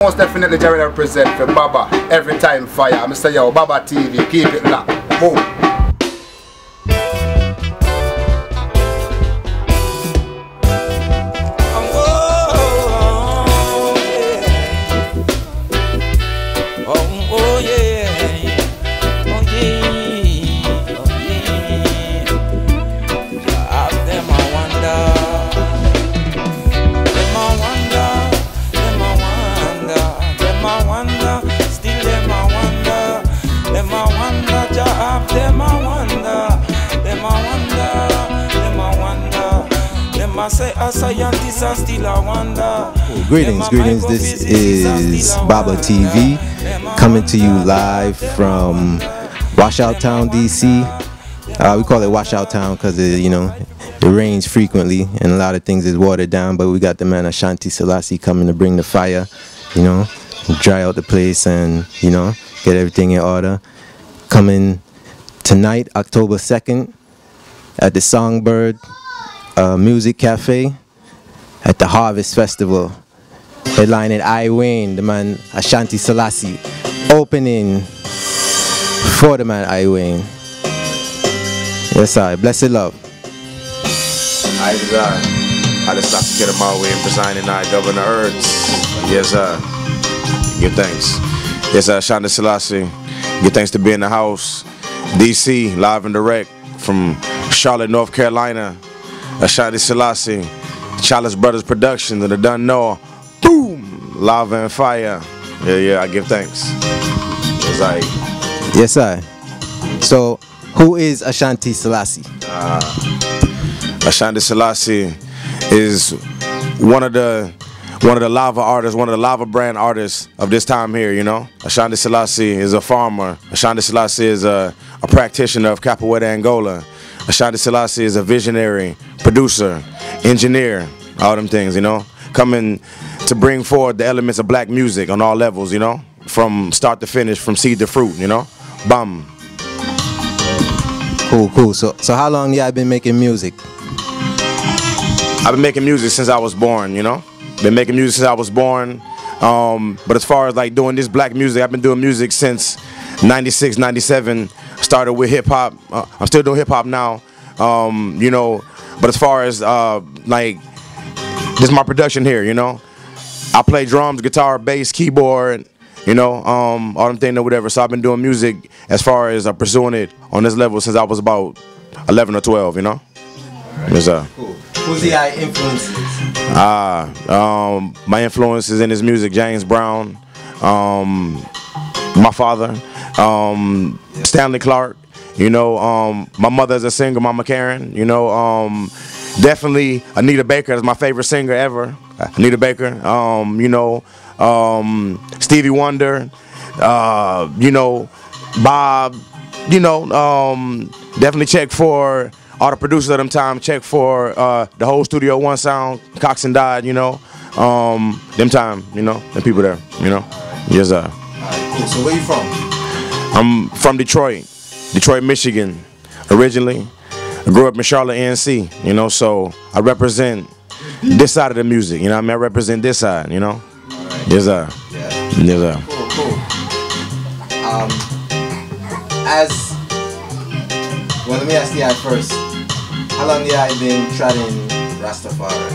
Most definitely Jerry represent for Baba every time fire. I'm say yo, BABATV, keep it locked. Boom. Greetings. This is BABATV coming to you live from Washout Town, DC. We call it Washout Town because it rains frequently and a lot of things is watered down. But we got the man Ashanti Selassie coming to bring the fire, dry out the place and get everything in order. Coming tonight, October 2nd, at the Songbird Music Cafe at the Harvest Festival. Headlining I Wayne, the man Ashanti Selassie. Opening for the man I Wayne. Yes, sir. Blessed love. I desire. I just stopped to get him my way and presiding I govern the earth. Yes, sir. Give thanks. Yes, sir. Ashanti Selassie. Give thanks to be in the house. DC, live and direct from Charlotte, North Carolina. Ashanti Selassie. Chalice Brothers Productions and the Done Know. Boom! Lava and fire. Yeah, I give thanks. It's like, yes, sir. So, who is Ashanti Selassie? Ashanti Selassie is one of the lava artists, one of the lava brand artists of this time here, Ashanti Selassie is a farmer. Ashanti Selassie is a practitioner of Capoeira Angola. Ashanti Selassie is a visionary, producer, engineer, all them things, coming to bring forward the elements of black music on all levels, from start to finish, from seed to fruit, Bum. Cool. So how long y'all been making music? I've been making music since I was born, Been making music since I was born. But as far as like doing this black music, I've been doing music since 96, 97. Started with hip hop. I'm still doing hip hop now, But as far as like, this is my production here, I play drums, guitar, bass, keyboard, all them things or whatever. So I've been doing music as far as pursuing it on this level since I was about 11 or 12, Right. Yes, sir. Cool. Who's the influences? My influences in his music, James Brown, my father, Stanley Clark, my mother is a singer, Mama Karen, definitely Anita Baker is my favorite singer ever. Anita Baker, Stevie Wonder, Bob, definitely check for all the producers of them time, check for the whole Studio One sound, Cox and Dodd, them time, them people there, Yes, sir. Alright, cool. So where you from? I'm from Detroit, Michigan, originally. I grew up in Charlotte, NC, so I represent this side of the music, I represent this side, Right. Yes, sir. Yeah. Yes, sir. Cool. Let me ask you first. How long have you been trotting Rastafari?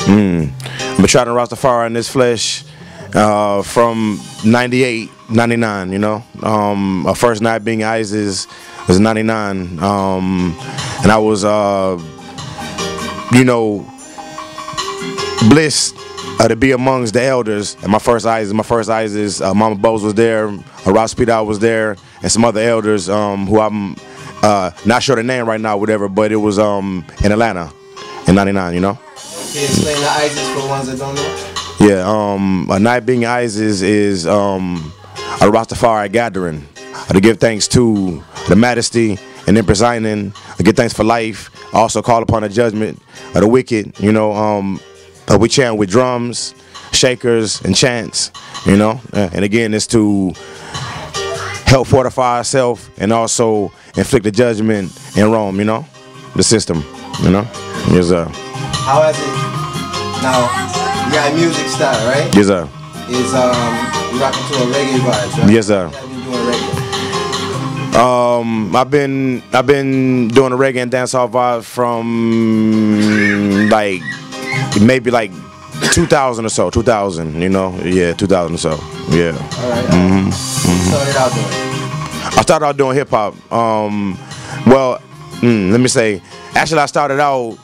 I've been trotting Rastafari in this flesh from 98, 99, Our first night being Isis was 99. And I was, blessed to be amongst the elders. And my first Isis, Mama Bose was there, Ross Peter was there, and some other elders who I'm not sure the name right now, whatever, but it was in Atlanta in 99, Can you explain the Isis for the ones that don't know? Yeah, a night being Isis is a Rastafari gathering to give thanks to the majesty and then presiding, to give thanks for life, also call upon the judgment of the wicked, we chant with drums, shakers, and chants, and again, it's to help fortify ourselves and also inflict the judgment in Rome, the system, Yes, sir. How has it, now, you got a music style, right? Yes, sir. is you rocking to a reggae vibes, right? Yes, sir. How you been doing reggae? I've been doing a reggae and dancehall vibe from like maybe like 2000 or so. 2000, you know, yeah, 2000 or so. Yeah. All right. Started out doing. I started out doing hip hop. Well, let me say, actually, I started out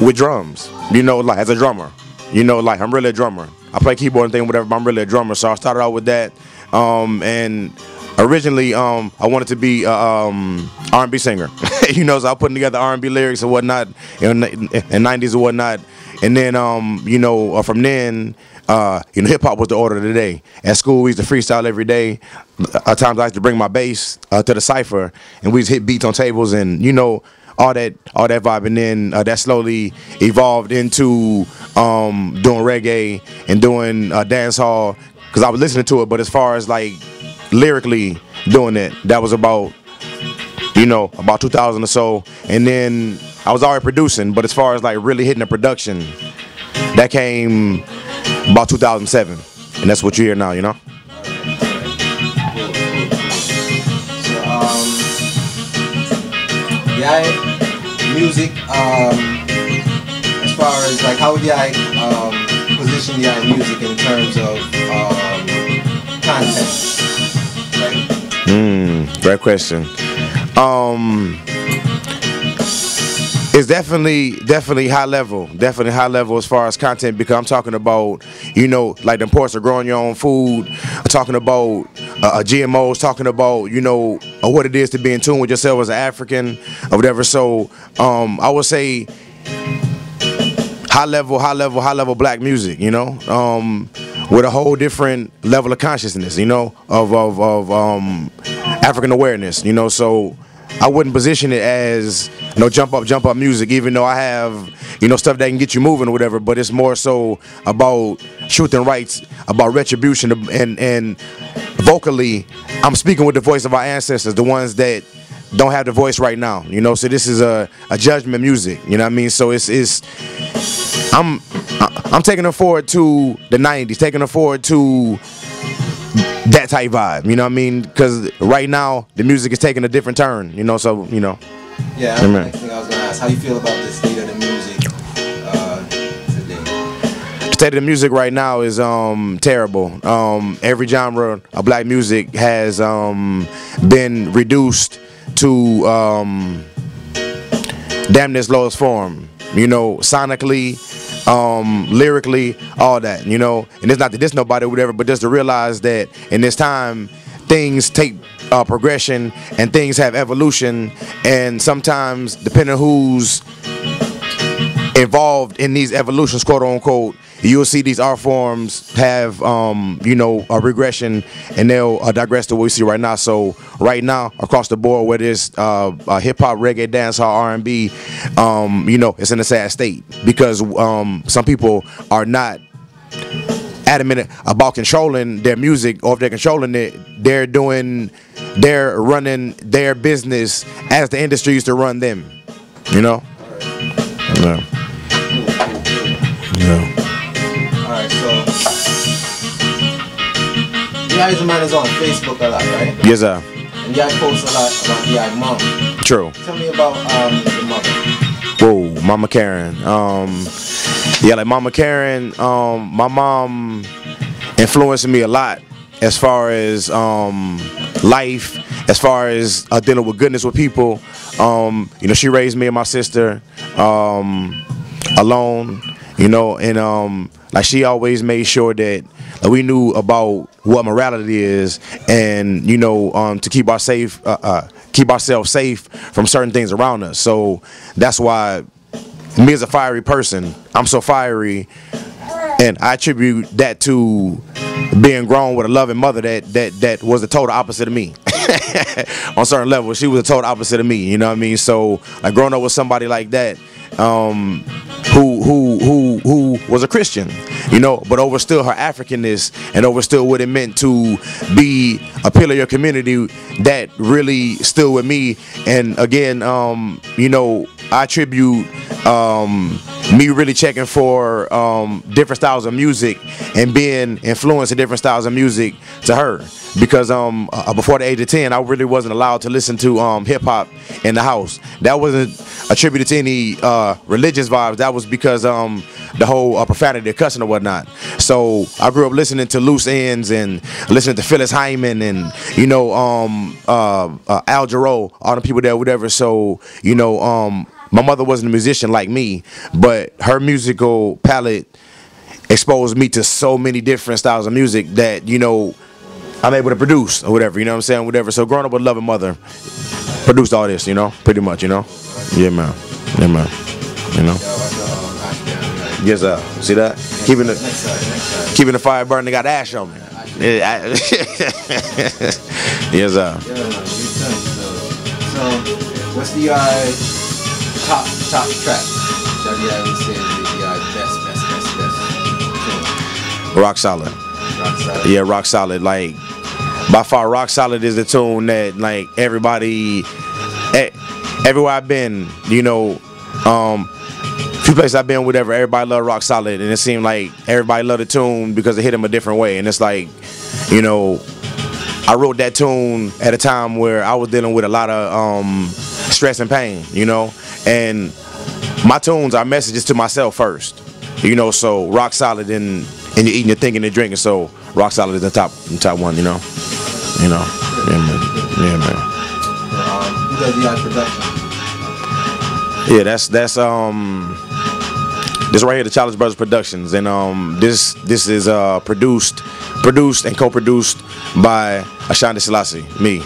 with drums. You know, like as a drummer. You know, like I'm really a drummer. I play keyboard and thing, whatever. But I'm really a drummer. So I started out with that. And originally, I wanted to be R&B singer. You know, so I was putting together R&B lyrics and whatnot in 90s and whatnot. And then, you know, from then, you know, hip hop was the order of the day. At school, we used to freestyle every day. At times, I used to bring my bass to the cipher, and we used to hit beats on tables, and you know, all that vibe. And then that slowly evolved into doing reggae and doing dancehall, because I was listening to it. But as far as like lyrically doing it, that was about, you know, about 2000 or so. And then I was already producing, but as far as like really hitting the production, that came about 2007, and that's what you hear now, you know. So yeah, music. As far as like, how would you position the music in terms of content? Like, Great question. It's definitely high level. Definitely high level as far as content, because I'm talking about, you know, like the importance of growing your own food. I'm talking about GMOs, talking about, you know, what it is to be in tune with yourself as an African or whatever. So I would say high level black music, you know, with a whole different level of consciousness, you know, of African awareness, you know. So I wouldn't position it as, you know, jump up music, even though I have, you know, stuff that can get you moving or whatever. But it's more so about truth and rights, about retribution, and vocally, I'm speaking with the voice of our ancestors, the ones that don't have the voice right now, you know. So this is a judgment music, you know what I mean? So I'm taking them forward to the 90s, taking them forward to that type vibe, you know what I mean? Because right now the music is taking a different turn, you know. So, you know. Yeah, that's the next thing I was gonna ask. How you feel about the state of the music today? The state of the music right now is terrible. Every genre of black music has been reduced to damn near its lowest form. You know, sonically, lyrically, all that, you know. And it's not to diss nobody or whatever, but just to realize that in this time, things take progression and things have evolution, and sometimes, depending on who's involved in these evolutions, quote unquote, you'll see these art forms have, you know, a regression, and they'll digress to what we see right now. So right now, across the board, whether it's hip hop, reggae, dancehall, R&B, you know, it's in a sad state, because some people are not adamant about controlling their music, or if they're controlling it, they're running their business as the industry used to run them, you know. Yeah. Yeah. You guys man is on Facebook a lot, right? Yes, sir. And you guys post a lot about your mom. True. Tell me about the mother. Whoa, Mama Karen. Yeah, like Mama Karen, my mom influenced me a lot as far as life, as far as dealing with goodness with people. You know, she raised me and my sister alone, you know, and like she always made sure that we knew about what morality is, and you know, to keep ourselves safe from certain things around us. So that's why me as a fiery person, I'm so fiery, and I attribute that to being grown with a loving mother that was the total opposite of me. On certain levels, she was the total opposite of me, you know what I mean? So like growing up with somebody like that, who was a Christian, you know, but overstood her Africanness and overstood what it meant to be a pillar of your community, that really stood with me. And again, you know, I attribute me really checking for different styles of music and being influenced in different styles of music to her, because before the age of 10 I really wasn't allowed to listen to hip-hop in the house. That wasn't attributed to any religious vibes. That was because the whole profanity, the cussing or whatnot. So I grew up listening to Loose Ends and listening to Phyllis Hyman and Al Jarreau, all the people there, whatever. So my mother wasn't a musician like me, but her musical palette exposed me to so many different styles of music that, I'm able to produce or whatever, you know what I'm saying, whatever. So growing up with a loving mother produced all this, pretty much, Yeah, man. Yeah, man. Yes, sir. See that? Keeping the fire burning, they got ash on me. Yes, sir. So, what's the top track that you would say is the best? Rock Solid. Rock Solid. Yeah, Rock Solid. Like, by far, Rock Solid is the tune that, like, everybody, everywhere I've been, few places I've been, whatever, everybody loved Rock Solid, and it seemed like everybody loved the tune because it hit them a different way. And it's like, I wrote that tune at a time where I was dealing with a lot of stress and pain, and my tunes are messages to myself first, so Rock Solid and you're eating, you're thinking, and drinking, so Rock Solid is the top one, Yeah, man. Yeah, man. Who does the production? Yeah, that's this right here, the Challenge Brothers Productions, and this is produced and co-produced by Ashanti Selassie, me.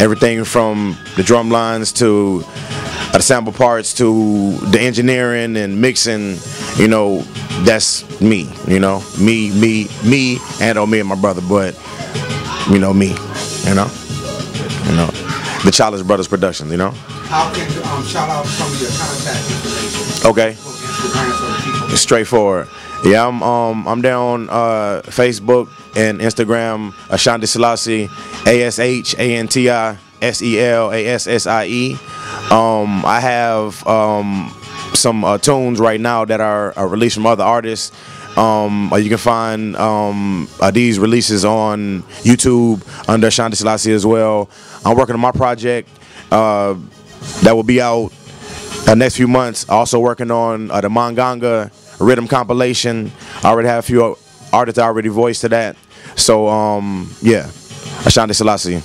Everything from the drum lines to the sample parts to the engineering and mixing, that's me. Me, and me and my brother, but me. The Challenge Brothers Productions, How can shout out some of your contact information? Okay. It's straightforward. Yeah, I'm down Facebook and Instagram, Ashanti Selassie, ASHANTISELASSIE. I have some tunes right now that are released from other artists. You can find these releases on YouTube under Ashanti Selassie as well. I'm working on my project that will be out next few months. Also working on the Manganga rhythm compilation. I already have a few artists I already voiced to that. So yeah, Ashanti Selassie.